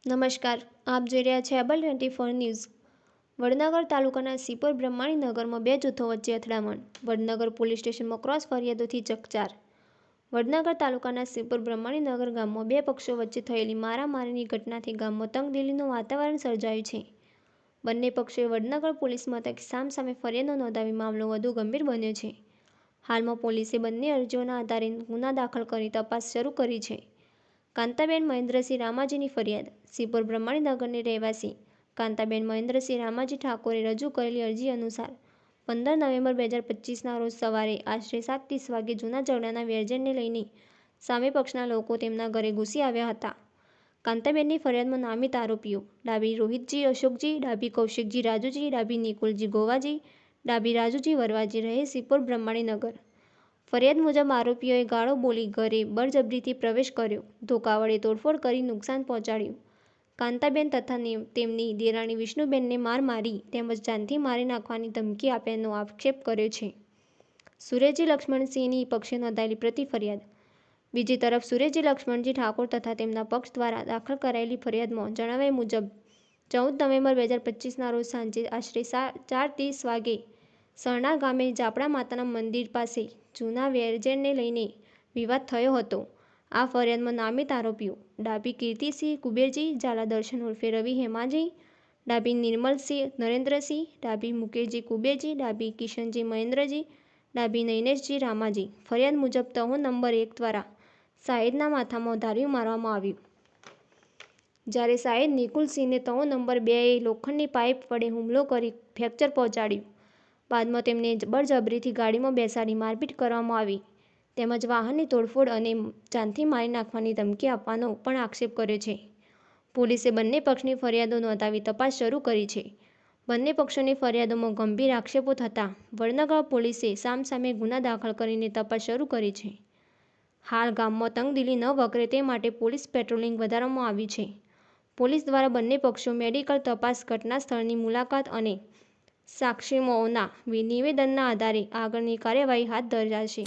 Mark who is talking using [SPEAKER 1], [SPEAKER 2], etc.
[SPEAKER 1] નમસ્કાર, આપ જોઈ રહ્યા છો એબલ 24 ન્યૂઝ। વડનગર તાલુકાના સિપોર બ્રહ્માણી નગરમાં બે જૂથો વચ્ચે અથડામણ। વડનગર પોલીસ સ્ટેશનમાં ક્રોસ ફરિયાદોથી ચકચાર। વડનગર તાલુકાના સિપોર બ્રહ્માણી નગર ગામમાં બે પક્ષો વચ્ચે થયેલી મારામારીની ઘટનાથી ગામમાં તંગદિલીનું વાતાવરણ સર્જાયું છે। બંને પક્ષોએ વડનગર પોલીસ મથકે સામસામે ફરિયાદો નોંધાવી મામલો વધુ ગંભીર બન્યો છે। હાલમાં પોલીસે બંને અરજીઓના આધારે ગુના દાખલ કરી તપાસ શરૂ કરી છે। કાંતાબેન મહેન્દ્રસિંહ રામાજીની ફરિયાદ। સિપોર બ્રહ્માણી નગરની રહેવાસી કાંતાબેન મહેન્દ્રસિંહ રામાજી ઠાકોરે રજૂ કરેલી અરજી અનુસાર 15 નવેમ્બર 2025ના રોજ સવારે આશરે 7:30 વાગે જૂના ઝઘડાના વેરઝેરને લઈને સામે પક્ષના લોકો તેમના ઘરે ઘૂસી આવ્યા હતા। કાંતાબેનની ફરિયાદમાં નામિત આરોપીઓ ડાબી રોહિતજી અશોકજી, ડાબી કૌશિકજી રાજુજી, ડાબી નિકુલજી ગોવાજી, ડાબી રાજુજી વરવાજી રહે સિપોર બ્રહ્માણી નગર। ફરિયાદ મુજબ આરોપીઓએ ગાળો બોલી ઘરે બળજબરીથી પ્રવેશ કર્યો, ધોકા વડે તોડફોડ કરી નુકસાન પહોંચાડ્યું। કાંતાબેન તથા તેમની દેરાણી વિષ્ણુબેનને માર મારી તેમજ જાનથી મારી નાખવાની ધમકી આપ્યાનો આક્ષેપ કર્યો છે। સુરેશજી લક્ષ્મણસિંહની પક્ષે નોંધાયેલી પ્રતિ ફરિયાદ। બીજી તરફ સુરેશજી લક્ષ્મણજી ઠાકોર તથા તેમના પક્ષ દ્વારા દાખલ કરાયેલી ફરિયાદમાં જણાવ્યા મુજબ 14 નવેમ્બર 2025ના રોજ સાંજે આશરે 4:30 વાગે સરણા ગામે જાપડા માતાના મંદિર પાસે જૂના વેરઝેરને લઈને વિવાદ થયો હતો। આ ફરિયાદમાં નામિત આરોપીઓ ડાબી કીર્તિસિંહ કુબેરજી ઝાલા દર્શન ઉર્ફે રવિ હેમાજી, ડાબી નિર્મલસિંહ નરેન્દ્રસિંહ, ડાબી મુકેશજી કુબેરજી, ડાબી કિશનજી મહેન્દ્રજી, ડાબી નૈનેશજી રામાજી। ફરિયાદ મુજબ તહો નંબર 1 દ્વારા સાહિદના માથામાં ધાર્યું મારવામાં આવ્યું, જ્યારે સાહિદ નિકુલસિંહને તહો નંબર 2એ લોખંડની પાઇપ વડે હુમલો કરી ફ્રેક્ચર પહોંચાડ્યું। બાદમાં તેમને બળજબરીથી ગાડીમાં બેસાડી મારપીટ કરવામાં આવી તેમજ વાહનની તોડફોડ અને જાનથી મારી નાખવાની ધમકી આપવાનો પણ આક્ષેપ કર્યો છે। પોલીસે બંને પક્ષની ફરિયાદો નોંધાવી તપાસ શરૂ કરી છે। બંને પક્ષોની ફરિયાદોમાં ગંભીર આક્ષેપો થતાં વડનગર પોલીસે સામસામે ગુના દાખલ કરીને તપાસ શરૂ કરી છે। હાલ ગામમાં તંગદિલી ન વકરે તે માટે પોલીસ પેટ્રોલિંગ વધારવામાં આવ્યું છે। પોલીસ દ્વારા બંને પક્ષો મેડિકલ તપાસ, ઘટના સ્થળની મુલાકાત અને સાક્ષીઓના નિવેદનના આધારે આગળની કાર્યવાહી હાથ ધરાશે।